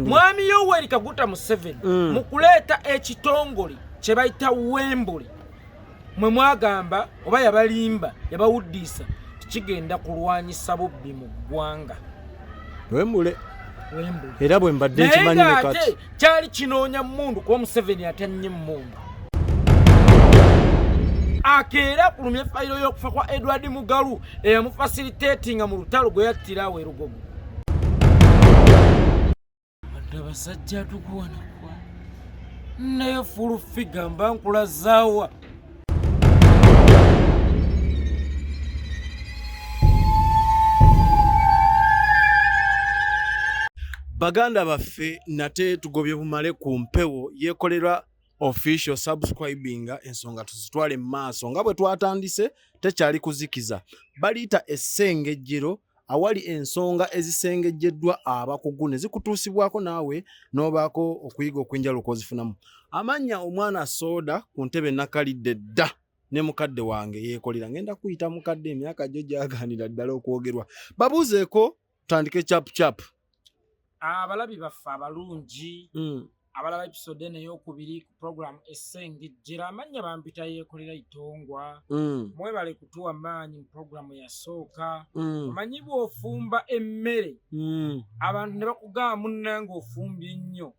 mwami Yoweri Kaguta Museveni mu kuleeta ekitongole kye bayita Wembuli mwe mwagamba oba yabalimba yabawuddisa kigenda kulwanyisa bubbi mu ggwanga. Wembule era bwe mbadde nkimanyi ne kati kyali kinoonya mmundu kuba Museveni atannye mmundu. Akeera kulumya fayiro y'okufa kwa Edward Mugalu eyamufacilitatinga mu lutalo gwe yattira awo e Lugogo. Badde abasajja tukuwanakwa naye fulu figa mba nkulazaawa. Baganda baffe nate tugobye bumale ku mpewo Yekolera official subscribinga ensonga tuzitwale maaso nga bwe twatandise tekyali kuzikiza baliyita essengejjero awali ensonga ezisengejjeddwa abakugu ne zikutuusibwako naawe n'obaako okuyiga okw'enjala okozifunamu. Amannya omwana Soda ku ntebe nakalidde dda ne mukadde wange Yekolera ngenda kuyita mukadde emyaka gyo gyagaanira ddala okwogerwa. Babuuzeeko tutandike cap. Abalabi baffe abalungi abalaba episode eno ey'okubiri ku program Essengejjero amannya bampita Yekolera Itongwa mwebale kutuwa maanyi mu program yasooka omanyi bw'ofumba emmere abantu ne bakugamba munnange ofumbye nnyo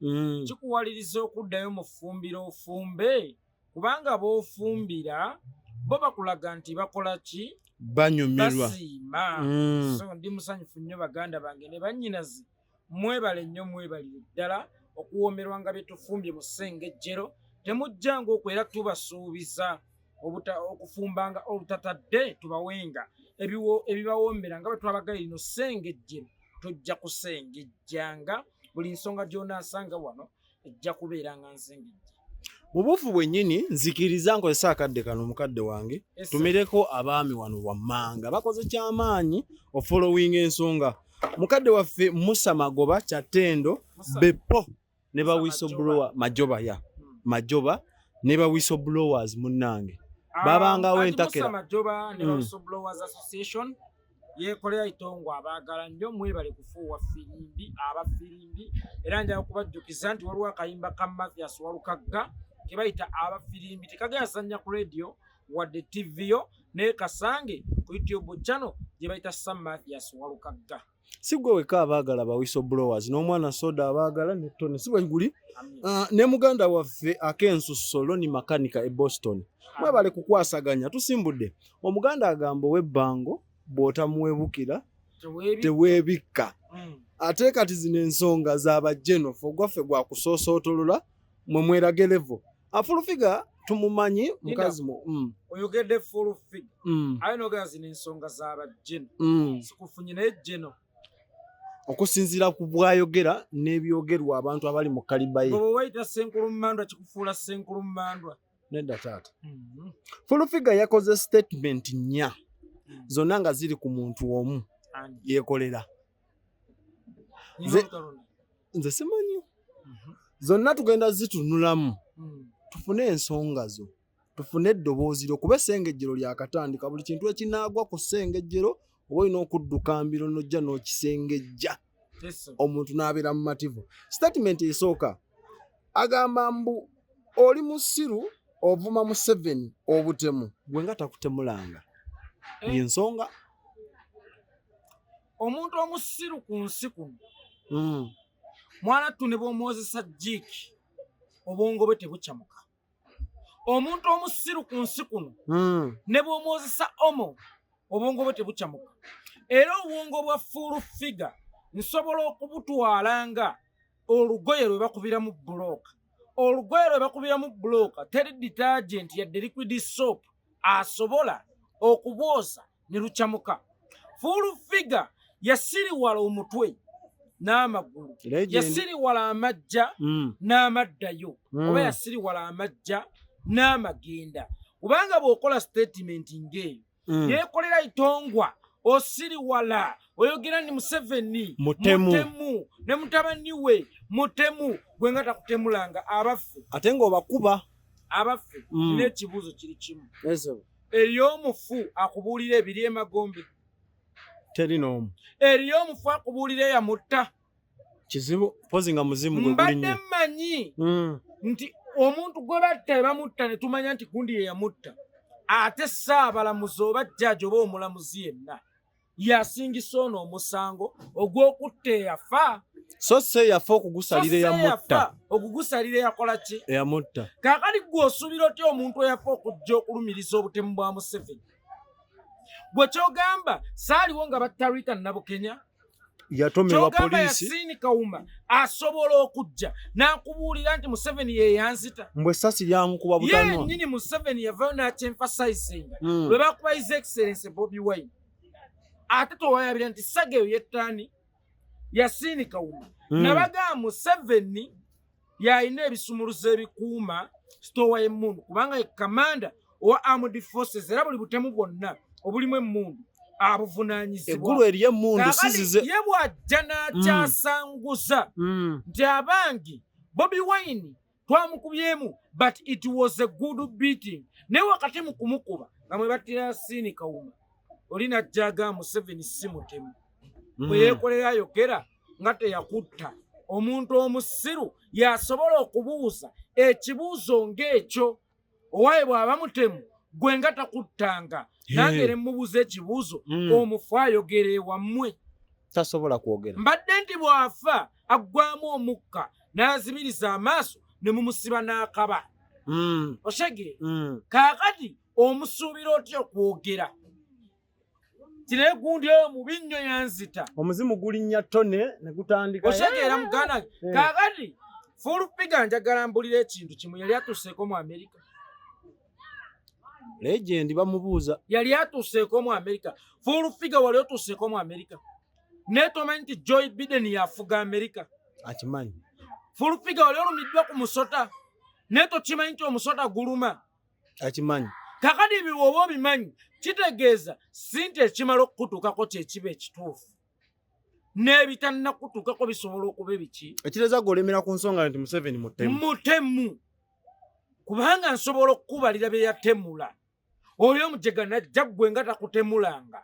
kikuwaliriza okuddayo mu ffumbiro ofumbe kubanga b'ofumbira bo bakulaga nti bakola ki banyumirwa basiima so ndi musanyufu nnyo baganda bange ne bannyinazi mwebale nnyo mwebalire ddala okuwoomerwa nga byetufumbye mu Ssengejjero temujjanga okwera tubasuubiza okufumbanga olutatadde tubawenga ebibawoomera nga bwe twabagala lino Ssengejjero tojja kusengejjanga buli nsonga gy'onaasanga wano ejja kubeera nga nsengejje. Mu buufu bwennyini nzikiriza nkozesa akadde kano mukadde wange tumireko abaami wano wammanga bakoze kyamaanyi ofollowing ensonga. Mukadde waffe Musa Magoba Kyatendo Bepo ne ba whistleblower Majoba ne ba whistleblowers munnange babangawo entakera Majoba ne ba whistleblowers association Yekolera Itongwa abaagala nnyo mwebale kufuuwa firimbi abafirimbi era njala kubajjukiza nti waliwo akayimba ka Mathias Walukagga ke bayita abafirimbi tekagenda sanya ku radio wadde TV yo ne kasange ku YouTube channel gye bayita Sam Mathias Walukagga. Sigwe weka abaagala ba whistleblowers n'omwana Soda abaagala ne Tony sigwe guli ne muganda waffe Akensusolo ni makanika e Boston mwebale kukwasaganya tusimbudde omuganda agamba webbango bw'otamuwebukira teweebikka ate kati zino ensonga z'abajenofu gwaffe gwa kusoosootolola mwe mweragerevo afulufiga tumumanyi mukazi mu oyogedde fulufiga ayo n'ogera zino ensonga z'abajeno sikufunye naye jeno okusinziira ku bwayogera n'ebyogerwa abantu abali mu kaliba ye. Bwe wayita Senkulummandwa kikufuula Senkulummandwa. Nedda taata. Fulufiga yakoze statement nnya zonna nga ziri ku muntu omu Yekolera. Nze simanyi. Zonna tugenda zitunulamu tufune ensonga zo tufune eddoboozi lyo kuba Essengejjero lyakatandika buli kintu ekinaagwa ku Ssengejjero oba olina okudduka mbiro n'ojja n'okisengejja omuntu n'abeera mu mativu. Statement esooka agamba mbu oli musiru ovuma Museveni obutemu gwe nga takutemulanga y'ensonga. Omuntu omusiru ku nsi kuno mwana ttu ne bw'omwozesa jjiiki obwongo bwe tebukyamuka. Omuntu omusiru ku nsi kuno ne bw'omwozesa omo obwongo bwe tebukyamuka. Era obwongo bwa fulufiga nsobola okubutwalanga olugoye lwe bakubiramu bulooka. Olugoye lwe bakubiramu bulooka teri detergent yadde liquid soap asobola okubwoza ne lukyamuka. Fulufiga yasiriwala omutwe n'amagulu yasiriwala amajja n'amaddayo oba yasiriwala amajja n'amagenda. Kubanga bw'okola statement ng'eyo Yekolera Itongwa osiriwala oyogera ni Museveni mutemu ne mutabani we mutemu gwe nga takutemulanga abaffe ate ng'obakuba abaffe n'ekibuuzo kiri kimu eryomufu akubuulira ebiri emagombe teri n'omu eryomufu akubuulira eyamutta kizibu pozi nga muzimu gwe mbadde mmanyi nti omuntu gwe batta bamutta ne tumanya nti gundi ye yamutta ate saabalamuzi oba jjaaji oba omulamuzi yenna yasingisa ono omusango ogw'okutta eyafa so se yafa okugusalira eyamutta okugusalira eyakola ki eyamutta kaakati gwe osuubira otya omuntu eyafa okujja okulumiriza obutemu bwa Museveni gwe kyogamba saaliwo nga batta Rita Nabukenya yatomebwa poliisi Yasiini Kawuma asobola okujja n'akubuulira nti Museveni ye yanzita mbwe essasi lyamukuba butanwa yennyini Museveni yavayo n'akyemfasizinga lwe bakuba His Excellency Bobi Wine ate towayabira nti saga eyo yettaani Yasiini Kawuma nabagamba Museveni yalina ebisumuluzo ebikuuma sitowa y'emmundu kubanga ye kamanda owa Armed Forces era buli butemu bwonna obulimu emmundu abuvunaanyizibwa eggulu eri emmundu sizize ye bw'ajja n'akyasanguza nti abangi Bobi Wine twamukubyemu but it was a good beating naye wakati mu kumukuba nga mwe battira Yasiini Kawuma oli najja agamba Museveni si mutemu bwe yeekolera ayogera nga teyakutta omuntu omusiru yasobola okubuuza ekibuuzo ng'ekyo owaye bw'aba mutemu gwe nga takuttanga nange ne mubuuza ekibuuzo omufu ayogera ewammwe tasobola kwogera mbadde nti bw'afa aggwamu omukka n'azibiriza amaaso ne mumusiba n'akaba oshege kaakati omusuubira otya okwogera kinaye gundi oyo mubi nnyo yanzita omuzimu gulinnya ttone ne gutandika oshegeera muganda kaakati Full-Figure njagala mbulira ekintu kimu yali atuuseeko mu Amerika legend bamubuuza yali atuuseeko mu Amerika Full-Figure wali otuuseeko mu Amerika naye tomanyi nti Joe Biden yafuga Amerika akimanyi Full-Figure wali olumiddwa ku musota naye tokimanyi nti omusota guluma akimanyi kakati ebyo oba obimanyi kitegeeza si nti ekimala okukutuukako kyekiba ekituufu n'ebitannakutuukako bisobola okuba ebiki ekireza golemera ku nsonga nti Museveni mutemu kubanga nsobola okukubalira bye yatemula oyo omujega najja ggwe nga takutemulanga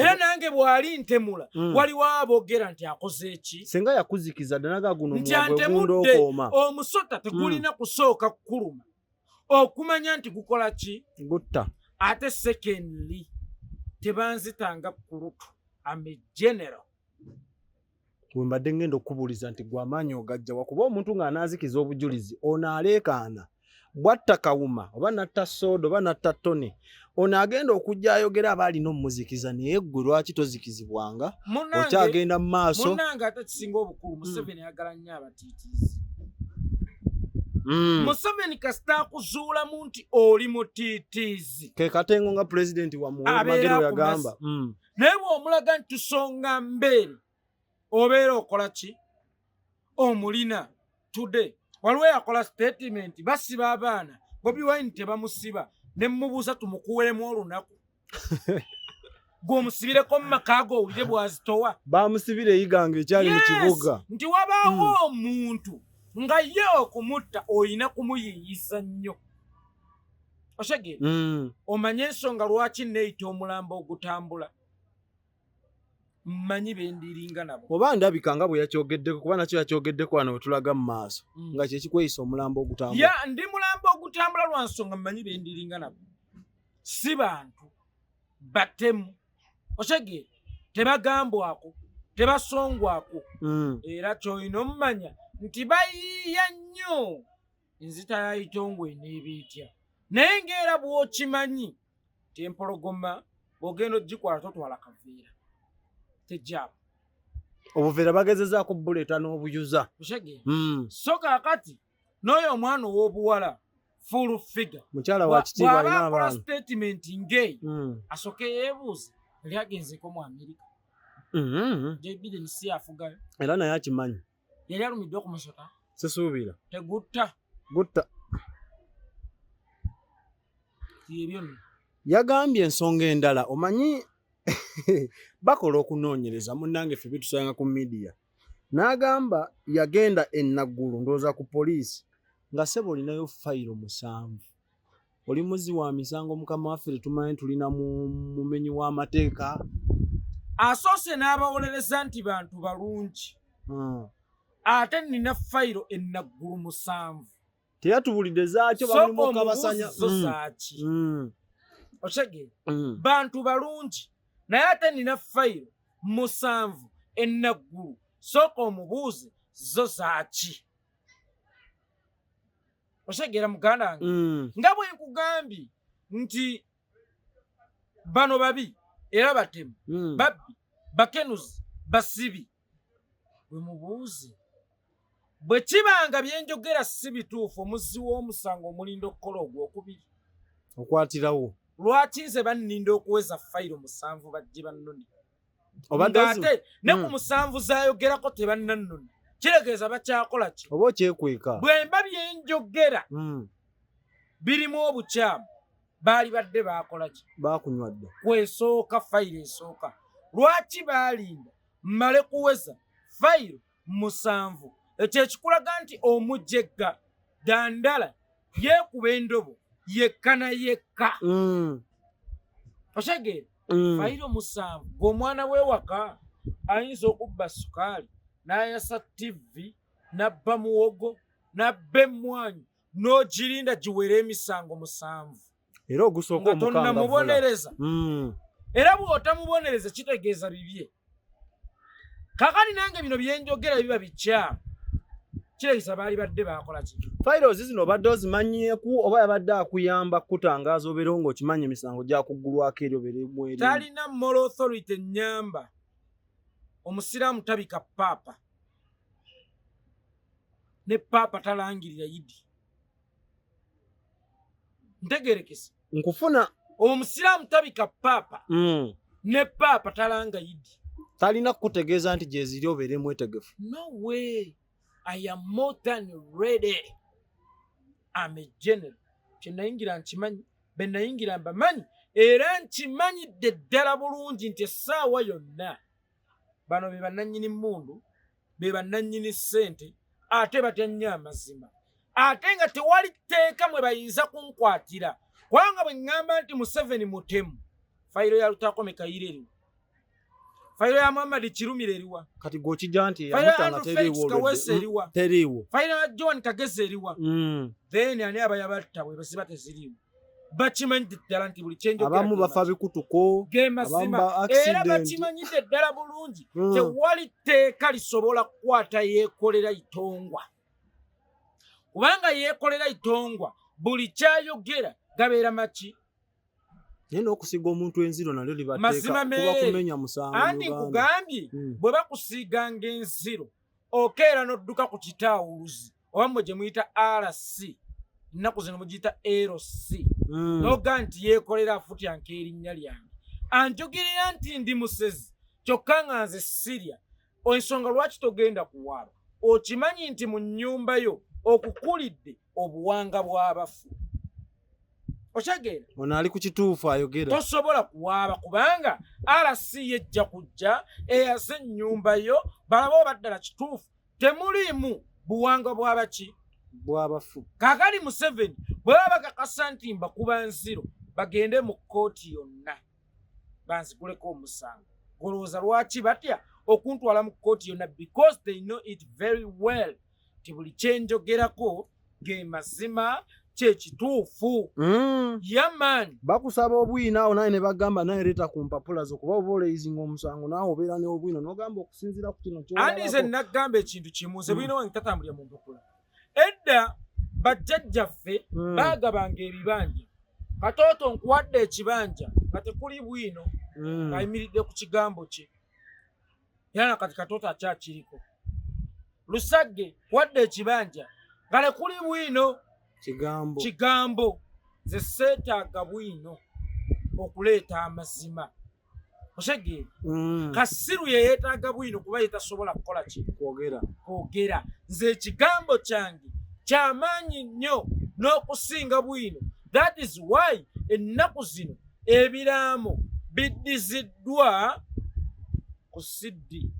era nange bw'ali ntemula waliwo aboogera nti akoze eki senga yakuzikiza ddanaga guno nti antemudde omusota tegulina kusooka kukuluma okumanya nti gukola ki gutta ate secondly tebanzitanga kulutu ame general wembadde ngenda okubuuliza nti gwe amaanyi ogajja wakuba omuntu ng'anaazikiza obujulizi ono aleekaana bwatta Kawuma oba natta Sodo oba natta Tone ono agenda okujja ayogera aba alina omuzikiza naye ggwe lwaki tozikizibwanga okyagenda mu maaso munnange ate kisinga obukulu Museveni ayagala nnyo abatiitiizi Museveni kasita akuzuulamu nti oli mutiitiizi ke katengo nga pulezidenti wa Magero yagamba naye bw'omulaga nti tusonga mbeere obeera okola ki omulina today waliwo yakola statement basiba abaana Bobi Wine tebamusiba ne mubuuza tumukuweemu olunaku gw'omusibireko mu maka go owulire bw'azitowa bamusibira eyiganga ekyali mu kibuga nti wabaawo omuntu nga ye okumutta olina kumuyiyisa nnyo oshegere omanye ensonga lwaki neeyita omulambo ogutambula mmanyi bendiringa nabo oba ndabika nga bwe yakyogeddeko kuba nakyo yakyogeddeko wano wetulaga mu maaso nga kyekikweyisa omulambo ogutambula ndi mulambo ogutambula lwa nsonga mmanyi bendiringa nabo si bantu batemu oshegere tebagambwako tebasongwako era kyolina omumanya nti bayiiya nnyo enzita ya Itongwe n'ebiitya naye ng'era bw'okimanyi ti empologoma bw'ogenda ogikwala totwala kaveera tejjaapo obuveera bagezezaako buleeta n'obuyuza so kaakati n'oyo omwana ow'obuwala Full-Figure mukyala wa kitiibwa alina abaana bw'aba akola statement ng'eyo asooke yeebuuze yali agenzeeko mu Amerika Joe Biden si afugayo era naye akimanyi yali alumiddwa ku musota sisuubira tegutta ebyo nno yagambye ensonga endala omanyi bakola okunoonyereza munnange ffe bitusanga ku midiya n'agamba yagenda enaggulu ndowooza ku poliisi nga ssebo olinayo fayiro 7 oli muzi wa misango mukama waffe tetumanyi tulina mumenyi w'amateeka asoose n'abawolereza nti bantu balungi ate nina fayiro ennaggulu 7 teyatubulidde zaakyo bamulimu kabasanya zo zaaki otegeera bantu balungi naye ate nina fayiro 7 ennaggulu sooka omubuuze zo zaaki otegeera muganda wange nga bwe nkugambye nti bano babi era batemu babbi bakenuzi basibi bwe mubuuze bwe kibanga byenjogera si bituufu omuzzi w'omusango omulinda okukola ogwokubiri okwatirawo lwaki nze banninda okuweza fayiro 7 bajje bannoni ate ne ku 7 zayogerako tebannannoni kiregeeza bakyakola ki oba okyekweka bwe mba byenjogera birimu obukyamu baali badde bakola ki bakunywadde kwesooka fayiro esooka lwaki baalinda mmale kuweza fayiro 7 ekyo ekikulaga nti omujjegga dandala yeekuba endobo yekka na yekka otegeera fayiro 7 ng'omwana w'ewaka ayinza okubba sukaali n'ayasa tv n'abba muwogo n'abba emmwanyi n'ogirinda giwera emisango 7 era ogusooka omukanga tonnamubonereza era bw'otamubonereza kitegeeza bibye kakati nange bino byenjogera biba bikyamu kiregeeza baali badde bakola ki fayiro zino obadde ozimanyeeku oba yabadde akuyamba kutangaaza obeera ng'okimanyi emisango gyakuggulwako eri obeeremu eri talina moral authority ennyamba omusiraamu tabika paapa ne paapa talangirira yidi ntegerekese nkufuna omusiraamu tabika paapa ne paapa talanga yidi talina kukutegeeza nti gyeziri obeere mwetegefu no way I am more than ready. I'm a general. Kyenayingira nkimanyi be nayingira mbamanyi era nkimanyidde ddala bulungi nti essaawa yonna bano be bannannyini mmundu be bannannyini ssente ate batya nnyo amazima ate nga tewali tteeka mwe bayinza kunkwatira kubanga bwe ŋŋamba nti Museveni mutemu fayiro ya Lutaako Mekayire eriwa fayiro ya Muhammad Kirumira eriwa kati gw'okijja nti yamutanga teriiwo fayiro ya John Kagezi eriwa then ani aba yabatta bwe basiba teziriiwo bakimanyidde ddala nti buli kyenjogera abamu bafa bikutuko gemazima era bakimanyidde ddala bulungi tewali tteeka lisobola kukwata Yekolera Itongwa kubanga Yekolera Itongwa buli kyayogera gabeera maki naye n'okusiiga omuntu enziro nalyo libateeka kuba kumenya musango andi nkugambye bwe bakusiiganga enziro okeera n'odduka ku kitaawuluzi oba mmwe gye muyita RC ennaku zino mugiyita LC noga nti Yekolera afutyanka erinnya lyange anjogerera nti ndi musezi kyokka nga nze sirya ensonga lwaki togenda kuwaaba okimanyi nti mu nnyumba yo okukulidde obuwanga bw'abafu okyageera ono ali ku kituufu ayogera tosobola kuwaaba kubanga RC yejja kujja eyaze ennyumba yo balaba obaddala kituufu temuliimu buwanga bw'abaki bw'abafu kaakali Museveni bwe baba bakakasa nti mbakuba nziro bagende mu kkooti yonna banziguleko omusango golowooza lwaki batya okuntwala mu kkooti yonna because they know it very well ti buli kyenjogerako ge mazima kyekituufu yaman bakusaba obwina awo naye ne bagamba naye leeta ku mpapula zo kuba oba oleyizinga omusango naawe obeera n'obwina n'ogamba okusinziira ku kino andi nze nagamba ekintu kimu nze bwina wange tatambulira mu mpapula edda bajjajjaffe baagabanga ebibanja katooto nkuwadde ekibanja nga tekuli bwino ng'ayimiridde ku kigambo kye era nakati katooto akyakiriko Lusagge wadde ekibanja nga tekuli bwino kigambo nze seetaaga bwino okuleeta amazima otegeera Kasiru ye yeetaaga bwino kuba ye tasobola kukola ki kwogera nze ekigambo kyange kyamaanyi nnyo n'okusinga bwino that is why ennaku zino ebiraamo biddiziddwa ku siddi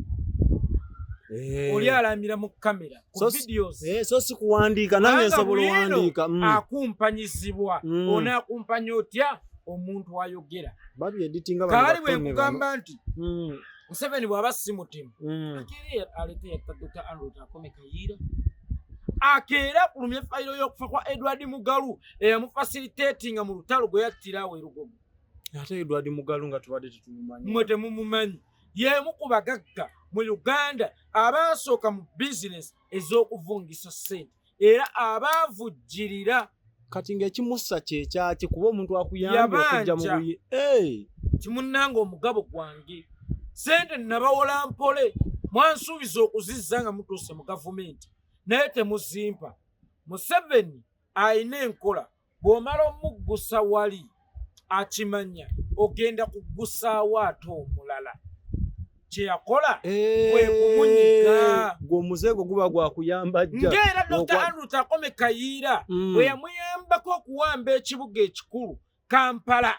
oli alamira mu kamera ku videos so si kuwandiika nange nsobola owandiika akumpanyizibwa onaakumpanya otya omuntu ayogera babi editinga kaali bwe nkugamba nti Museveni bw'aba si mutemu akere alete yatta Dr. Andrew Takome Kayiira akeera kulumya fayiro y'okufa kwa Edward Mugalu eyamufacilitatinga mu lutalo gwe yattirawo erugogo. Ate Edward Mugalu nga tubadde tetumumanyi. Mmwe temumumanyi. Y'emu ku bagagga mu Uganda abaasooka mu bizinesi ez'okuvungisa ssente era abaavujjirira. Kati ng'ekimussa kye kyaki kuba omuntu akuyambye okujja mu buli kimunnanga omugabo gwange ssente nabawola mpole mwansuubiza okuzizza nga mutuuse mu gavumenti naye temuzimpa. Museveni ayina enkola bw'omala omuggusa wali akimanya ogenda kuggusaawo ate omulala. Kye yakola kwe kumunyiga. Gw'omuzeego guba gwakuyamba jja. Ng'era Dr. Andrew Takome Kayiira bwe yamuyambako okuwamba ekibuga ekikulu Kampala.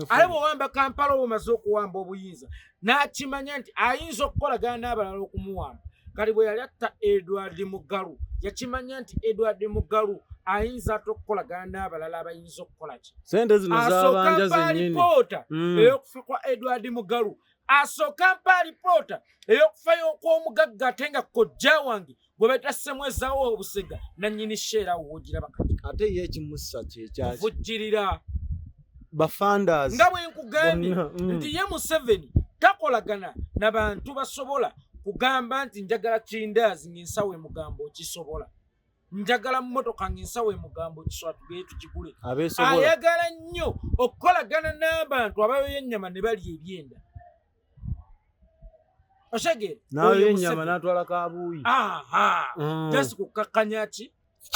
Ale bw'owamba Kampala oba omaze okuwamba obuyinza n'akimanya nti ayinza okukolagana n'abalala okumuwamba. Kati bwe yali atta Edward Mugalu yakimanya nti Edward Mugalu ayinza ate okukolagana n'abalala abayinza okukola ki. Sente zino z'abanja zennyini. Alipoota ey'okufa kwa Edward Mugalu. Asooka mpa alipoota ey'okufa y'okw'omugagga ate nga kojja wange gwe betasemwezawo obusega nannyini sheera wogiraba kati. Ate ye ekimussa kye kyaki. Vujjirira. Bafandas. Nga bwe nkugambye nti ye Museveni takolagana n'abantu basobola kugamba nti njagala kindaazi ng'ensawo emugambo okisobola. Njagala mmotoka ng'ensawo emugambo okisobola tugende tukigule. Ayagala nnyo okukolagana n'abantu abayoya ennyama ne balya ebyenda. Oshagere nawe ennyama n'atwala kabuuyi. Just kukakkanya ki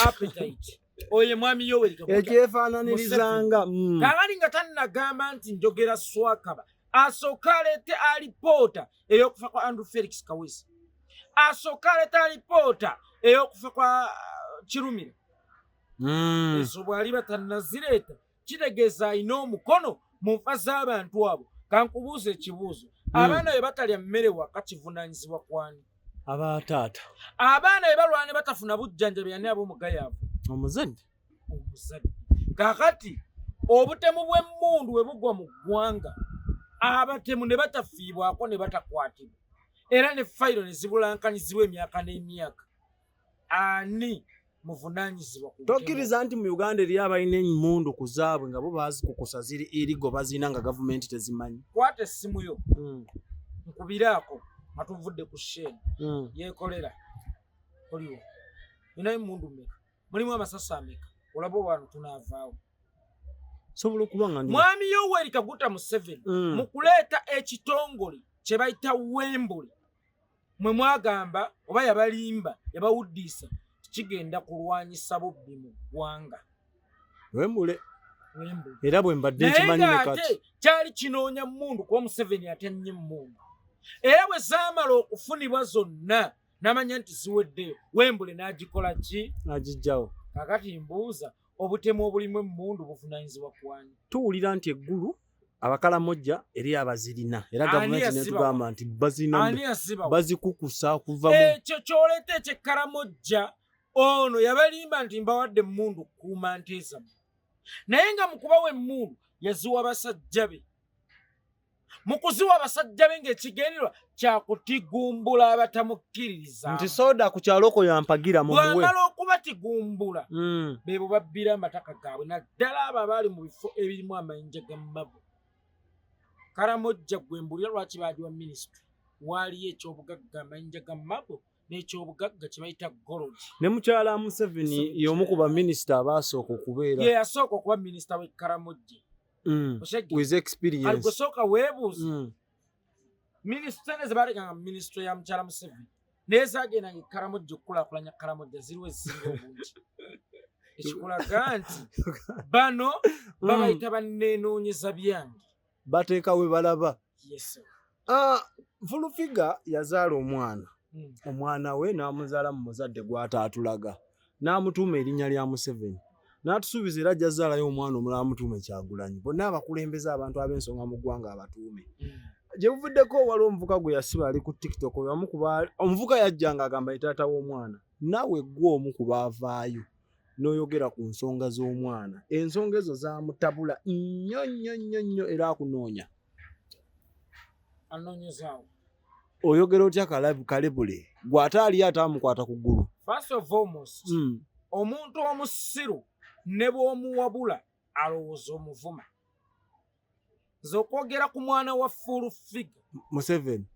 appetite. Oye mwami Yoweri Kaguta ekyefaananirizanga kagali nga tannagamba nti njogera Swakaba asooka aleete alipoota ey'okufa kwa Andrew Felix Kaweesi. Asooka aleete alipoota ey'okufa kwa Kirumira. Ezo bw'ali batannazireeta kitegeeza ayina omukono mu nfa z'abantu abo. Kankubuuza ekibuuzo. Abaana bwe batalya mmere waka kivunaanyizibwa kwani? Abataata. Abaana bwe balwana ne batafuna bujjanjabi ani ab'omugayaavu? Omuzadde. Kaakati obutemu bw'emmundu bwe bugwa mu ggwanga abatemu ne batafiibwako ne batakwatibwa era ne fayiro ne zibulankanyizibwa emyaka n'emyaka. Ani muvunaanyizibwa ku butemu? Tokkiriza nti mu Uganda eriyo abalina emmundu ku zaabwe nga bo baazikukusa ziri erigo bazirina nga gavumenti tezimanyi. Kwata essimu yo nkubiraako nga tuvudde ku Sheni Yekolera oliwo ninayo emmundu mmeka mulimu amasasi ameka olaba wano tunaavaawo. Sobola okuba nga mwami Yoweri Kaguta Museveni mu kuleeta ekitongole kye bayita Wembule mwe mwagamba oba yabalimba yabawuddiisa kigenda kulwanyisa bubbi mu ggwanga. Wembule era bwe mbadde nkimanyi ne kati kyali kinoonya mmundu kuba Museveni atannye mmundu era bwe zaamala okufunibwa zonna n'amanya nti ziweddeyo Wembule n'agikola ki? N'agiggyawo. Kakati mbuuza obutemu obulimu emmundu buvunaanyizibwa kwani? Tuwulira nti eggulu abakalamojja eri abazirina era gavumenti netugamba nti bazirina bazikukusa kuva mu ekyo kyoleeta ekyekkalamojja ono yabalimba nti mbawadde emmundu kuuma nteezamu naye nga mu kubawa emmundu yaziwa abasajja be. Mu kuziwa abasajja be ng'ekigendererwa kyakutigumbula abatamukkiririza. Nti soda ku kyaloko yampagira mu buwe. Bw'amala okubatigumbula beebo babbira amataka gaabwe naddala abo abaali mu bifo ebirimu amayinja ga mabu. Karamojja Gwembulira lwaki baagiwa minisitule waaliyo ekyobugagga amayinja ga mabu n'ekyobugagga kye bayita gold. Ne mukyala Museveni y'omu ku baminisita abaasooka okubeera. Ye yasooka okuba minisita w'e Karamojja. With experience. Aligosooka weebuuza. Minisita ne ze baaleganga mu minisitule ya mukyala Museveni naye zaagendanga e Karamojja okukulaakulanya Karamojja ziriwo ezisinga obungi. Ekikulaga nti bano babayita banneenoonyeza byange. Bateeka we balaba. Yes. Nfulufiga yazaala omwana. Omwana we n'amuzaala mu muzadde gw'ataatulaga. N'amutuuma erinnya lya Museveni. N'atusuubiza era ajja zaalayo omwana omulala amutuume Kyagulanyi. Bonna abakulembeze abantu ab'ensonga mu ggwanga abatuume. Gye buvuddeko waliwo omuvuka gwe yasiba ali ku TikTok omuvuka yajjanga agamba taata w'omwana. Naawe ggwe omu ku baavaayo n'oyogera ku nsonga z'omwana. Ensonga ezo zaamutabula nnyo nnyo nnyo nnyo era akunoonya. Anonyezaawo. Oyogera otya kalebule gw'ate ali atamukwata ku ggulu. First of almost, omuntu omusiru ne bw'omuwabula alowooza omuvuma. Nze okwogera ku mwana wa full figure. Museveni.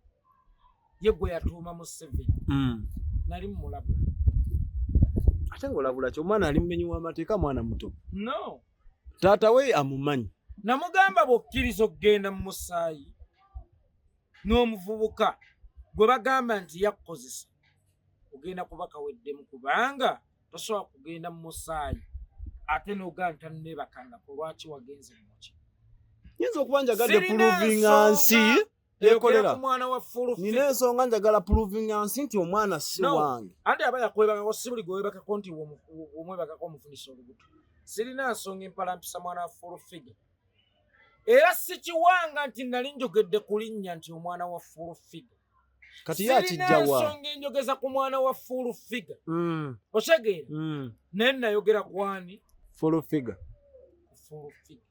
Ye gwe yatuuma Museveni. Nali mulabula. Ate ng'olabula ki omwana ali mumenyi w'amateeka mwana muto? No. Taata we amumanyi. Namugamba bw'okkiriza okugenda mu musaayi n'omuvubuka gwe bagamba nti yakkozesa ogenda kuba kaweddemu kubanga tosobola kugenda mu musaayi ate n'ogamba ntanneebakangako lwaki wagenze muki. Nyinza okuba njagadde puluvinga nsi yekolera. Nina ensonga njagala puluvinga nsi nti omwana si wange. Ate aba yakwebakako si buli gwe weebakako nti omwebakako omufunisa olubuto. Sirina nsonga empalampisa mwana wa full figure. Era sikiwanga nti nali njogedde ku linnya nti omwana wa full figure. Kati yakijja wa. Sirina nsonga enjogeza ku mwana wa full figure. Otegeera? Naye nayogera ku ani? Full figure. Full figure.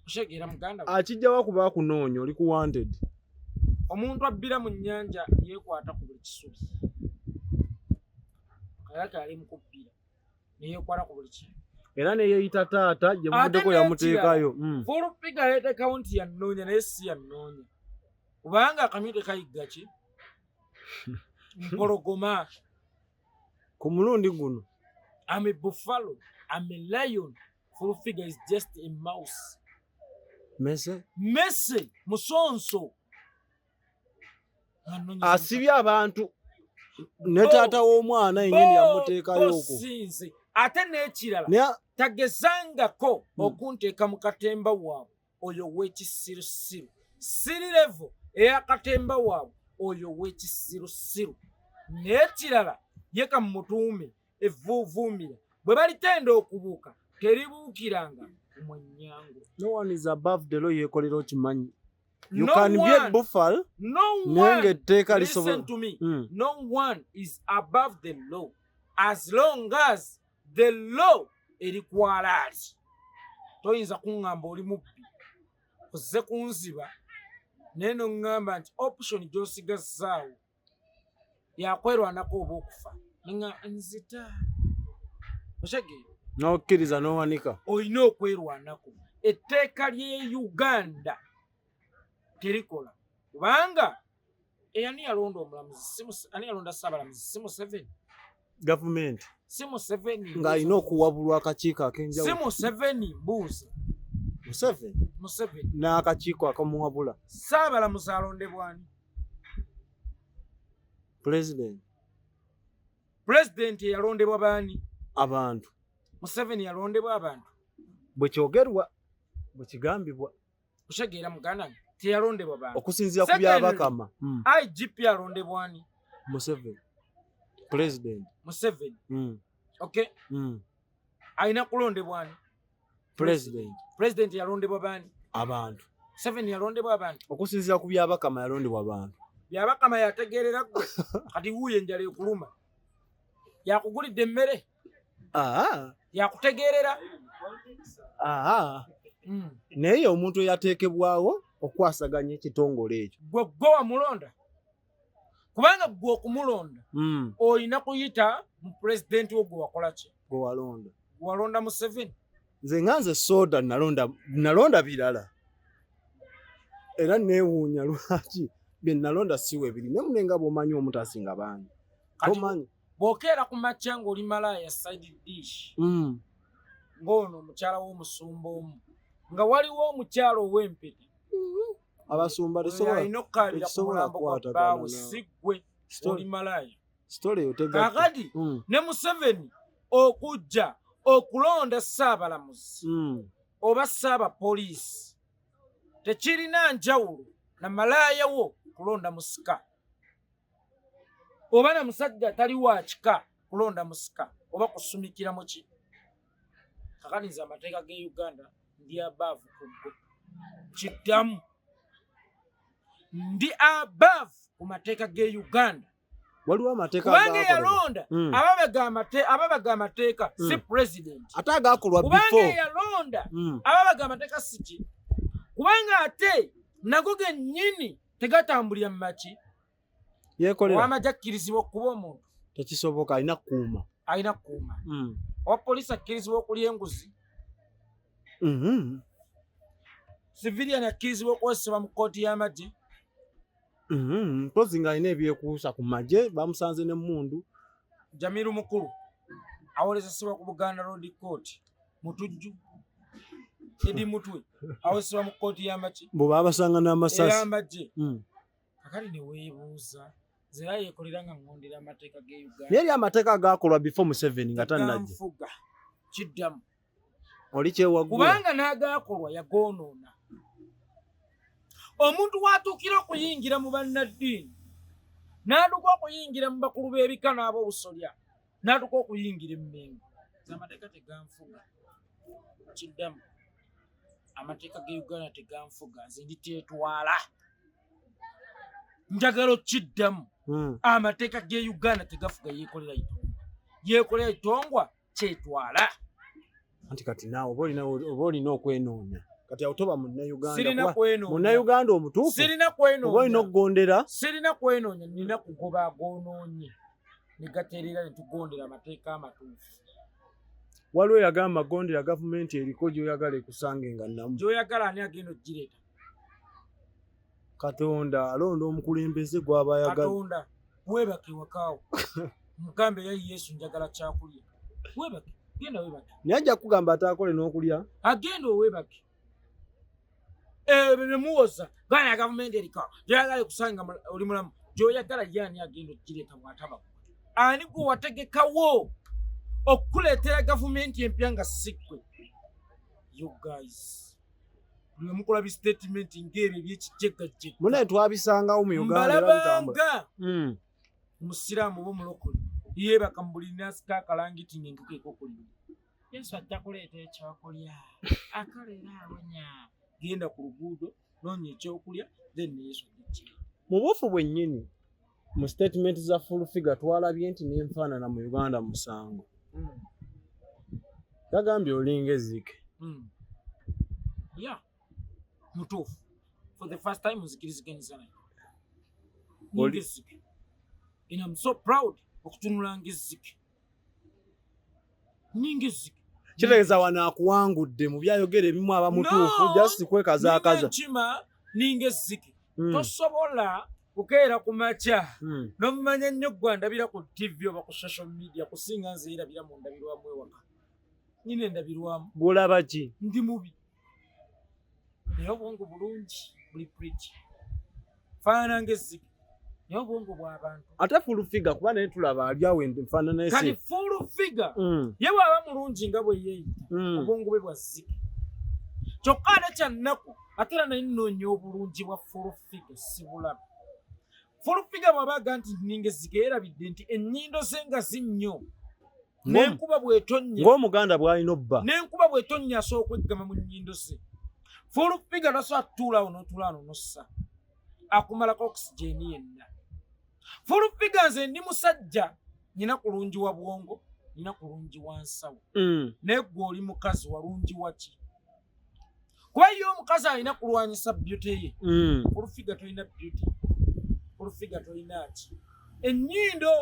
Otegeera muganda? Akijja wa kuba kunoonya oli ku wanted. Omuntu abbira mu nnyanja yeekwata ku buli kisubi. Kayake ali mu kubbira. Neyeekwata ku buli kintu. Era ne yeeyita taata gye buvuddeko yamuteekayo. Full figure yeeteekawo nti yannoonya naye si yannoonya. Kubanga akamyu tekayigga ki? Mpologoma. Ku mulundi guno. I'm a buffalo. I'm a lion. Full figure is just a mouse. Mese. Musonso. Asibye abantu. Ne taata w'omwana yennyini yamuteekayo okwo. Ate n'ekirala tagezangako okunteeka mu katemba waabwe oyo w'ekisirusiru. Siri levo ey'akatemba waabwe oyo w'ekisirusiru. N'ekirala ye kamutuume evvuuvuumira bwe balitenda okubuuka teribuukiranga mu nnyango. No one is above the law yekolera okimanyi. You can be a buffalo. Listen to me. No one is above the law as long as the law erikwala ati. Toyinza kuŋŋamba oli mubbi ozze kunziba naye n'oŋŋamba nti option gy'osigazzaawo yakwerwanako oba okufa. Nzita. Otegeera? N'okkiriza n'owanika. Olina okwerwanako. Etteeka ly'e Uganda terikola. Kubanga ani yalonda omulamuzi? Ani yalonda Ssaabalamuzi? Si Museveni. Gavumenti. Si Museveni. Ng'alina okuwabulwa akakiiko ak'enjawulo. Si Museveni mbuuza. Museveni. N'akakiiko akamuwabula. Ssaabalamuzi alondebwa ani? Pulezidenti yalondebwa baani? Abantu. Museveni yalondebwa abantu. Bwe kyogerwa, bwe kigambibwa. Otegeera muganda teyalondebwa bantu. Okusinziira ku byabakama. IGP yalondebwa ani? Museveni. President. Museveni. Okay. Alina kulondebwa ani? President yalondebwa baani? Abantu. Museveni yalondebwa abantu. Okusinziira ku byabakama yalondebwa abantu. Byabakama yategeerera gwe kati wuuyo enjala ekuluma. Yakugulidde emmere. Yakutegeerera. Naye omuntu eyateekebwawo okwasaganya ekitongole ekyo. Gwe wamulonda. Kubanga gwe okumulonda olina kuyita mu pulezidenti wo gwe wakola ki? Gwe walonda. Walonda Museveni. Nze nga nze soda nalonda birala. Era neewuunya lwaki bye nalonda siwe biri. Ne munenga bw'omanyi omuntu asinga bangi. Tomanyi. Bw'okeera ku makya ng'oli malaaya side dish. Ng'ono omukyala w'omusumba omu. Nga waliwo omukyala ow'empete. Abasumba tesobola kukwatagana sigwe oli malaaya. Kakati ne Museveni okujja okulonda Ssaabalamuzi oba Ssaabapoliisi tekirina njawulo na malaaya wo kulonda musika oba na musajja tali wa kika kulonda musika oba kusumikira mu ki. Kakati nze amateeka g'e Uganda ndi above ku kiddamu. Ndi above ku mateeka g'e Uganda. Waliwo amateeka kubanga yalonda ababaga amateeka si president. Ate agaakolwa before. Kubanga yalonda ababaga amateeka si ki. Kubanga ate nago gennyini tegatambulira mu maki Yekolera ow'amagye akkirizibwa okuba omuntu tekisoboka alina kukuuma owa poliisi akkirizibwa okulya enguzi civilian akkirizibwa okwesibwa mu kkooti y'amagye mpozi ng'alina ebyekuusa ku magye bamusanze n'emmundu. Jamiru mukulu awolezesebwa ku Buganda Road Court mutujju edi mutwe awolezesebwa mu kkooti y'amagye bo babasanga n'amasasi ey'amagye kakati ne weebuuza zera yekolera nga ngondera amateeka ge Uganda naye amateeka agaakolwa before Museveni nga tannajja nfuga kiddamu oli kyewaggula kubanga n'agaakolwa yagoonoona omuntu watuukira okuyingira mu bannaddiini n'atuuka okuyingira mu bakulu b'ebika n'ab'obusolya n'atuuka okuyingira emmengo amateeka teganfuga kiddamu amateeka ge Uganda teganfuga nze nditeetwala njagala okiddamu amateeka ge Uganda tegafuga yekolera itongwa kyetwala anti kati naawe oba olina okwenoonya kati awutoba munnayuganda munnayuganda omutuufu oba olina okugondera sirina kwenoonya nina kugoba agoonoonye negateerera ne tugondera amateeka amatuufu waliwo yagamba magondera gavumenti eriko gy'oyagala ekusange nga namu gy'oyagala ani agenda ogireeta Katonda alonda omukulembeze gw'aba ayagala Katonda weebake wakaawo mugambe ya Yesu njagala kyakulya weebake genda weebake naye ajja kugamba ataakole n'okulya agenda oweebake bemuwoza gana gavumenti eriko gy'oyagala ekusanga oli mulamu gy'oyagala yani agenda ogireeta bw'ataba ani gwe wategekawo okuleetera gavumenti empya nga sikkwe you guys buli mukola bistatement ng'ebyo ebyekijjegajjega munaye twabisangawo mu Uganda era bitambula musiraamu bo mulokole yeebaka mu buli nasika akalangiti ng'enkuko ekokulira Yesu ajja kuleeta ekyokulya akolera awonya genda ku luguudo noonya ekyokulya then Yesu ajja mu bufu bwennyini mu statement za full figure twalabye nti n'enfaanana mu Uganda musango yagambye olinga ezzike mutuufu for the first time nzikiriziganyisa naye ninga ezzike and I'm so proud okutunula ng'ezzike ninga ezzike kitegeeza wano akuwangudde mu byayogera ebimu aba mutuufu just kwekazaakaza nkima ninga ezzike tosobola kukeera ku makya n'omumanya nnyo gwe ndabira ku TV oba ku social media kusinga nze erabira mu ndabirwamu ewaka nyine ndabirwamu bw'olaba ki ndi mubi naye obwongo bulungi buli pretty faanana ng'ezzike naye obwongo bw'abantu ate full figure kuba naye tulaba ali awo enfaanana ese kati full figure ye bw'aba mulungi nga bwe yeeyita obwongo bwe bwa zzike kyokka ate kyannaku ate era naye nnoonya obulungi bwa full figure si bulaba full figure bw'abaga nti ninga ezzike yeerabidde nti ennyindo ze nga zinnyo n'enkuba bw'etonnya ng'omuganda bw'alina obba n'enkuba bw'etonnya asobola okweggama mu nnyindo ze full figure tasobola tutuulaawo n'otuulaano n'ossa akumalako oxygen yenna full figure nze ndi musajja nina kulungi wa bwongo nina kulungi wa nsawo naye gwe oli mukazi walungi waki kuba ye omukazi alina kulwanyisa beauty ye full figure tolina beauty full figure tolina ki ennyindo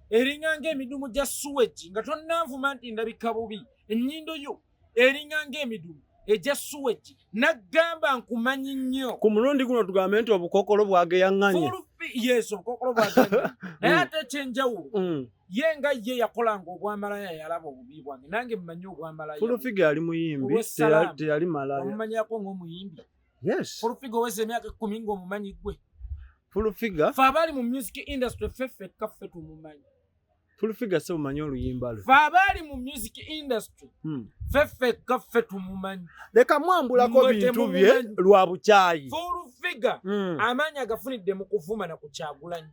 eringa ng'emidumu gya suwegi nga tonnanvuma nti ndabika bubi ennyindo yo eringa ng'emidumu ejja suwegi naggamba nkumanyi nnyo ku mulundi guno tugambe nti obukokolo bwageyaŋŋanye yes obukokolo bwageyaŋŋanye naye ate ekyenjawulo ye nga ye yakolanga obwamalaya yalaba obubi bwange nange mmanyi obwamalaya full figure yali muyimbi teyali malaya omumanyako ng'omuyimbi yes full figure oweza emyaka 10 ng'omumanyi gwe full figure fe abaali mu music industry feffekka ffe tumumanyi full figure se mumanyi oluyimba lwe fe abaali mu music industry feffekka ffe tumumanyi leka mwambulako bintu bye lwa bukyayi full figure amaanyi agafunidde mu kuvuma na ku Kyagulanyi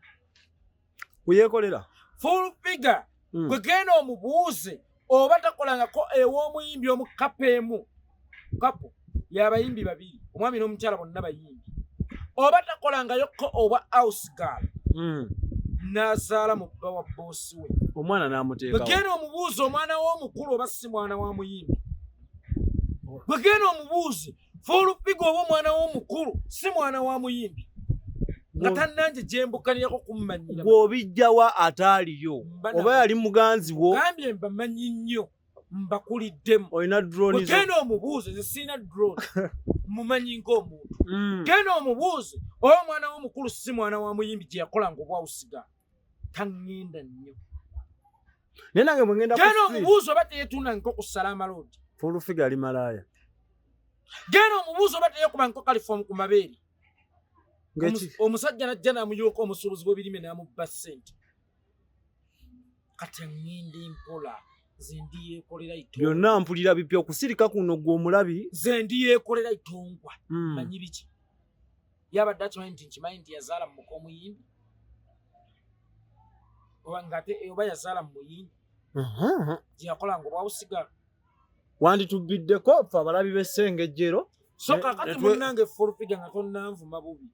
kuyekolera full figure gwe genda omubuuze oba takolangako ew'omuyimbi omu kapeemu kapo y'abayimbi babiri omwami n'omukyala bonna bayimbi oba takolangayoko oba house girl n'azaala mu bba wa boosi we omwana n'amuteekawo gwe genda omubuuze omwana w'omukulu oba si mwana wa muyimbi gwe genda omubuuze Fulupiga oba omwana w'omukulu si mwana wa muyimbi nga tannange gyembukanirako kummanyira bw'obijjawa ataaliyo oba yali muganzi wo gambye mbamanyi nnyo mbakuliddemu olina drone genda omubuuze ze sirina drone mumanyi ng'omuntu genda omubuuze oba omwana w'omukulu si mwana wa muyimbi gye yakolanga obwawusiga taŋŋenda nnyo naye nange bwe ngenda genda omubuuze oba teyetunangiko ku Salamalodi Fulufiga ali malaaya genda omubuuze oba teyekubangiko kalifomu ku mabeere omusajja najja n'amuyooka omusuubuzi w'ebirime n'amubba ssente kati aŋŋenda mpola ze ndi yeekolera itongwa byonna mpulira bipya okusirika kuno gwe omulabi ze ndi yeekolera itongwa manyi biki yabadde akimanyi nti nkimanyi nti yazaala mu muka omuyimbi oba yazaala mu muyimbi gye yakolanga obwawusiga wanditubiddeko ffe abalabi b'Essengejjero so kakati munnange Fulufiga nga tonnanvuma bubi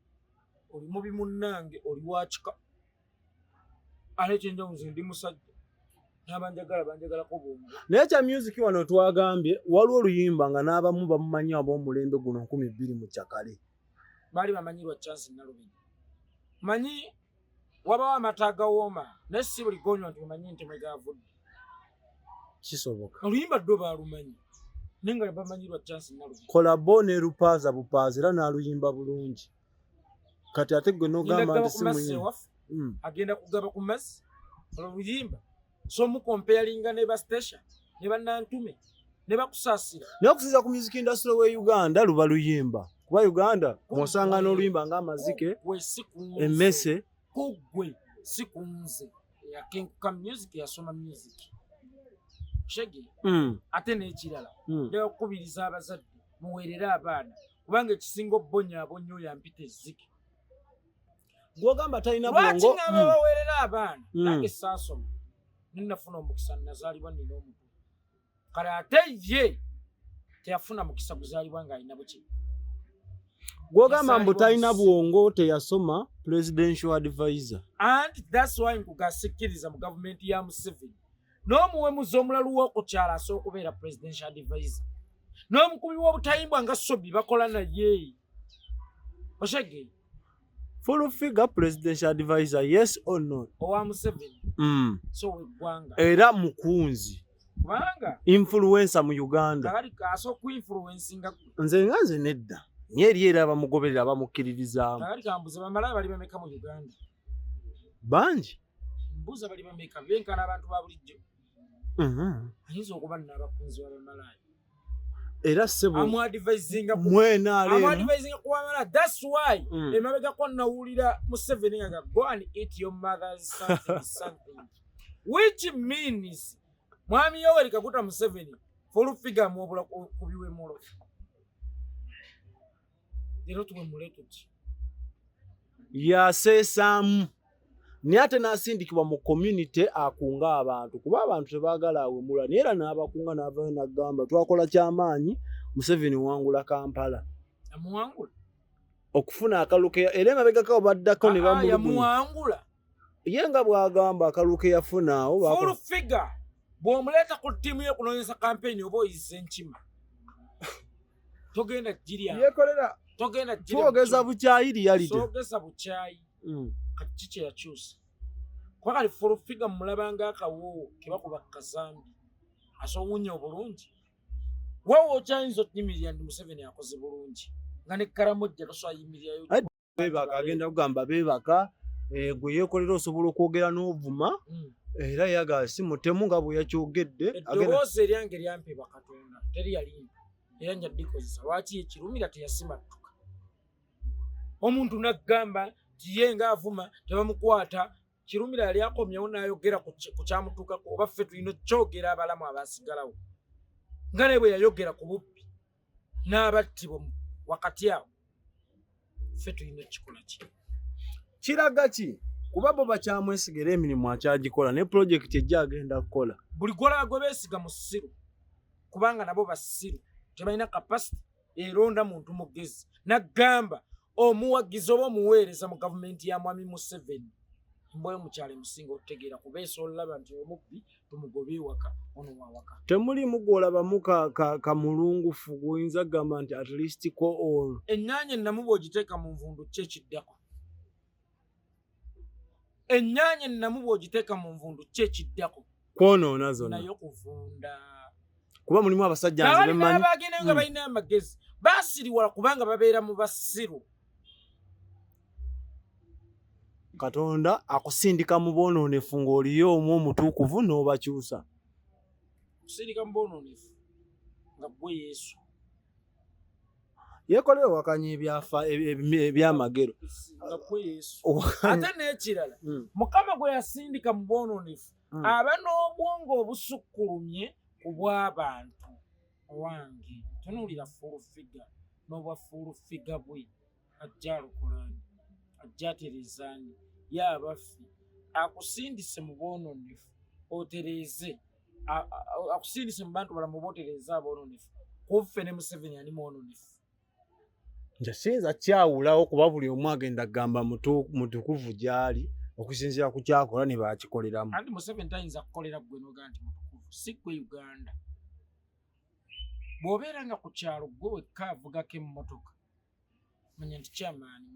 oli mubi munnange oli wakika ate kyenjamuze ndi musajja n'abanjagala banjagalako bwongo naye kya music wano twagambye waliwo oluyimba nga n'abamu bamumanyi ab'omulembe guno 2000 mu kyakale baali bamanyirwa Chance Nalubiri manyi wabawo amata agawooma naye si buli gonywa nti omanyi nti mwegavudde kisoboka oluyimba ddo baalumanyi naye nga bamanyirwa Chance Nalubiri kolabo ne lupaaza bupaaza era n'aluyimba bulungi kati ate gwe n'ogamba nti si muyimbi agenda kugaba ku mazzi oluyimba so mukompeyalinga ne ba station ne bannantume ne bakusaasira naye okusinza ku music industry w'e Uganda luba luyimba kuba Uganda mwosanga n'oluyimba ng'amazike emmese kugwe si kunze yakenkuka music yasoma music shege ate n'ekirala neokubiriza abazadde muweerere abaana kubanga ekisinga obbonyaabonya oyo ampita ezzike gwogamba talina bwongo lwaki ngamba baweerera abaana nange saasoma ninafuna omukisa nazaalibwa nina omukulu kale ate ye teyafuna mukisa guzaalibwa ng'alina buki gwogamba mbu talina bwongo teyasoma presidential advisor and that's why nkugasikkiriza mu gavumenti ya Museveni n'omuwemuzi omulalu w'okukyala asobola okubeera presidential advisor n'omukubi w'obutayimbwa nga Sobi bakola naye oshege Fulufiga presidential advisor yes or no owa Museveni so weggwanga era mukunzi kubanga influencer mu Uganda kali kaso ku influencinga nze nedda nyeri era bamugoberera abamukkiririzaamu kali kambuze bamala bali bameka mu Uganda bangi mbuza bali bameka benkana abantu ba bulijjo ayinza okuba n'abakunzi b'abamalaaya era sebo amuadvisinga ku bamala that's why emabega ko nawulira Museveni nga go and eat your mother's something which means mwami Yoweri Kaguta Museveni Fulufiga mwobula kubiwe mulo lero tumwemule tuti yaseesamu naye ate n'asindikibwa mu community akunga abantu kuba abantu tebaagala awemula naye era n'abakunga n'avayo n'agamba twakola kyamaanyi Museveni wangula Kampala yamuwangula okufuna akaluke era emabega kawo baddako ne yamuwangula ye nga bw'agamba akaluke yafunaawo Fulufiga bw'omuleeta ku ttiimu y'okunoonyeza kampeni oba oyise enkima togenda girya Yekolera togenda twogeza bukyayi reality twogeza bukyayi kati kye yakyusa kuba kali Fulufiga mulabanga akawoowo ke bakuba kazambi asowunya obulungi wawo okyayinza okuyimirira ndi Museveni akoze bulungi nga ne Karamojja tosobola yimirirayo beebaka agenda kugamba beebaka gwe Yekolera osobola okwogera n'ovuma era yagala si mutemu nga bwe yakyogedde eddoboozi eryange lyampebwa Katonda teri yalimba era nja ddikozesa lwaki ekirumira teyasimattuka omuntu naggamba nti ye ng'avuma tebamukwata kirumira yali akomyewo n'ayogera ku kyamutuukako oba ffe tulina kyogera abalamu abaasigalawo nga naye bwe yayogera ku bubbi n'abattibwa wakati awo ffe tulina kikola ki kiraga ki kuba bo bakyamwesigera emirimu akyagikola ne pulojekiti ejja agenda kukola buli gwolaba gwe beesiga mu ssiru kubanga nabo basiru tebalina kapasite eronda muntu mugezi naggamba omuwagizi oba omuweereza mu gavumenti ya mwami Museveni mboyo mukyale musinga otegeera kubeesa olaba nti omubbi tumugobe ewaka ono wawaka. Temuli mugolabamu kamulungufu guyinza gamba nti at least ko all. Ennyaanya ennamu bw'ogiteeka mu nvundu ki ekiddako? Ennyaanya ennamu bw'ogiteeka mu nvundu ki ekiddako? Kwonoona zonna. Nayo kuvunda. Kuba mulimu abasajja nze bemanyi. Bagenda nga balina amagezi. Baasiriwala kubanga babeera mu basiru. Katonda akusindika mu boonoonefu ng'oliyo omwo omutuukuvu n'obakyusa. Kusindika mu boonoonefu nga ggwe Yesu. Yekolera wakanya ebyamagero. Nga ggwe Yesu. Ate n'ekirala Mukama gwe yasindika mu boonoonefu aba n'obwongo obusukkulumye ku bw'abantu owange. Tunuulira fuulufiga n'obwa fuulufiga bwe ajja alukulani ajja atereezaani ye abaffe akusindise mu boonoonefu otereeze akusindise mu bantu balamu bootereeze aboononefu kuffe ne Museveni ani mwononefu. Nze siyinza kyawulawo kuba buli omu agenda gamba mutukuvu gy'ali okusinziira ku kyakola ne baakikoleramu. Anti Museveni tayinza kukolera ggwe n'ogaa nti mutukuvu si ggwe Uganda. Bw'obeera nga ku kyalo ggwe wekka avugako emmotoka manya nti kyamaani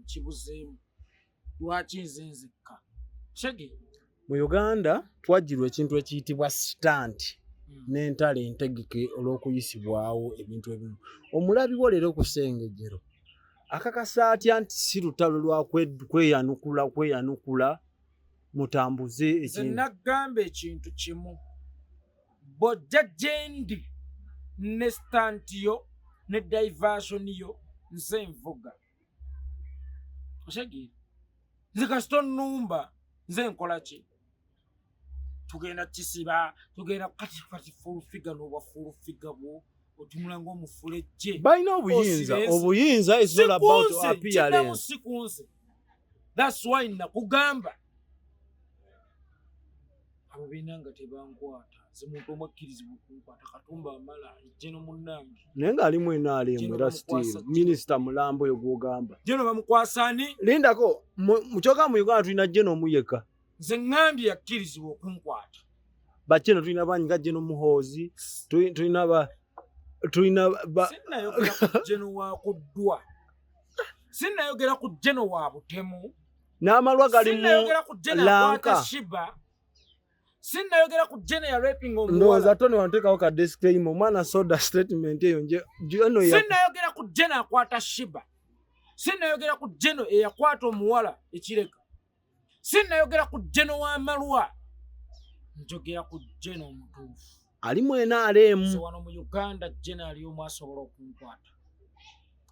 kibuzeemu lwaki nze nzekka kyege. Mu Uganda twajjirwa ekintu ekiyitibwa sitanti n'entalo entegeke olw'okuyisibwawo ebintu ebimu. Omulabiwo leero ku Ssengejjero akakasa atya nti si lutalo lwa kweyanukula mutambuze Nze ekintu. nagamba ekintu kimu bw'ojja gyendi ne sitanti yo ne divation yo nze nvuga. Oshagire nze kasito nnumba nze nkola ki? Tugenda kisiba tugenda kati fuulufiga n'obwa fuulufiga bwo otunula ng'omufulejje. Balina obuyinza is not about appearance. Sikunze. That's why nakugamba abo bina nga tebankwata nze muntu omwe akkirizibwa okunkwata Katumba amala ejjeno munnange. Naye ng'alimu enaalimu era still minisita mulambo oyo gw'ogamba. Jeno bamukwasa ani? Lindako mu kyoka mu Uganda tulina jeno omuyeka. Nze ngambye yakkirizibwa okunkwata. Bajeno tulina bangi nga jeno muhoozi tulina Sinnayogera ku jeno wa kuddwa. Sinnayogera ku jeno wa butemu. N'amalwa gali mu Sinnayogera ku jeno akwata Shiba. Sinnayogera ku jeno ya raping omuwala. Ndowooza Tony wanteekawo ka disclaimer omwana soda statement eyo jeno ya. Sinnayogera ku jeno akwata Shiba. Sinnayogera ku jeno eyakwata omuwala ekireka. Sinnayogera ku jeno w'amalwa. Njogera ku jeno omutuufu. Alimu NRM. So wano mu Uganda jeno ali omu asobola okunkwata.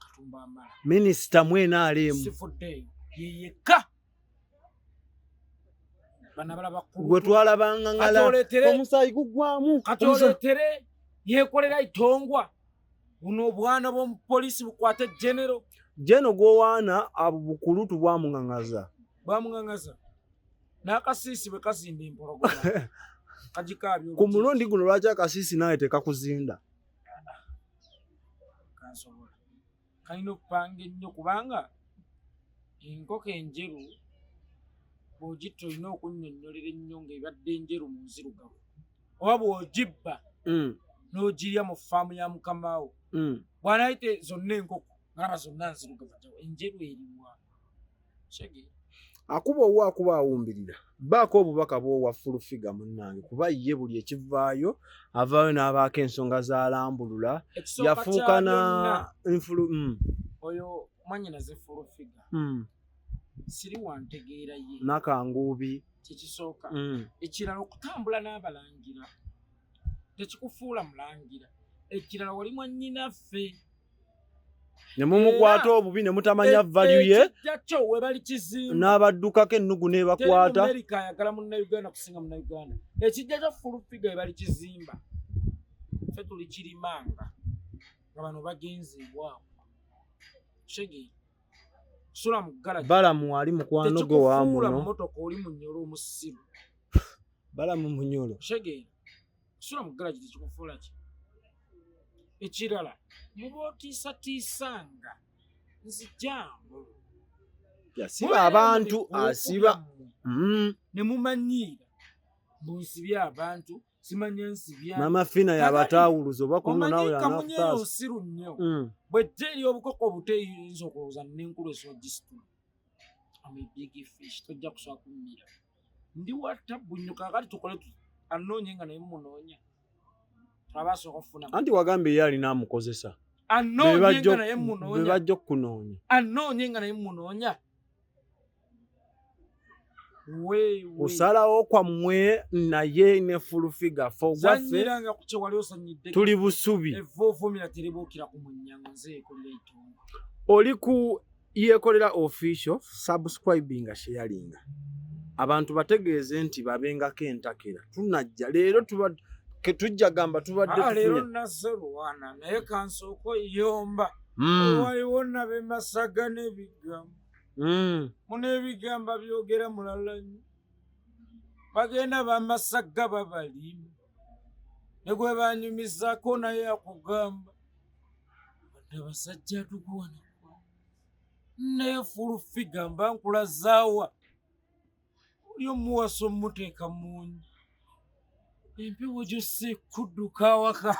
Katumba amala. Minisita mu NRM. Sifuddeeyo yeyeka. Bana balaba kulu. Gwe twalabanga ngala omusaayi gugwamu. Katoletere yekolera itongwa. Buno obwana bw'omupoliisi bukwate genero. Jeno gwowaana abo bukulutu bwamuŋŋaŋaza. Bwamuŋŋaŋaza. N'akasiisi bwe kazimba empologoma. Kagikaabya ku mulundi guno lwaki akasiisi nawe tekakuzinda? Kansobola. Kalina okupanga ennyo kubanga enkoko enjeru bw'ogitta olina okunnyonnyolera ennyo ng'ebadde enjeru mu nzirugavu. Oba bw'ogibba n'ogirya mu ffaamu ya mukamawo. Bw'anaayite zonna enkoko ng'aba zonna nzirugavu enjeru eriwa. Kyege. Akuba awumbirira. Baako obubaka bw'owa fuulufiga munnange kuba ye buli ekivaayo avaayo n'abaako ensonga z'alambulula yafuuka na oyo mwannyinaze fuulufiga. Siri wantegeera ye. Nakanguubi. Kikisooka. Ekirala okutambula n'abalangira. Tekikufuula mulangira. Ekirala wali mwannyinaffe. Ne mumukwata obubi ne mutamanya value ye. Ekijjakyo we bali kizimba. N'abaddukako ennugu n'ebakwata. Amerika ayagala munnayuganda kusinga munnayuganda. Ekijjakyo fuulufiga we bali kizimba. Ffe tuli kirimanga. Nga bano bagenze ewaabwe. Shege. Sula mugala. Balamu ali mukwano gwe wa muno. Tekikufuula mmotoka oli munyolo omusiru. Balamu munyolo. Shege. Sula mugala tekikufuula ki? Ekirala muba otiisatiisanga nzijambo yasiba abantu asiba ne mumanyira mbonsibya abantu simanya nsibya mama fina yabatawuluzo oba kuno nawe yanafutaza siru nnyo bwe teri obukoko obuteyinza okulowooza n'enkulu esogisitu I'm a big fish tojja kusooka kummira ndi watta bunnyuka kakati tukole anoonye nga naye munoonya twabasooka okufuna anti wagambe ye alina amukozesa anoonye nga naye munoonya bebajja okukunoonya anoonye nga naye munoonya osalawo kwammwe naye ne full figure fo gwaffe tuli busubi oli ku Yekolera official subscribing sharinga abantu bategeeze nti babengako entakera tunajja leero tujja gamba tubadde leero naserwana naye kansooko yomba waliwo nabe masaga n'ebigambo munebigamba byogera mulala nnyo bagenda bamasaga babalimu ne gwe banyumizako naye akugamba badde basajja tukuwana naye full figure mba nkulazaawa oli omuwaso muteeka munyi empewo gyo si kudduka awaka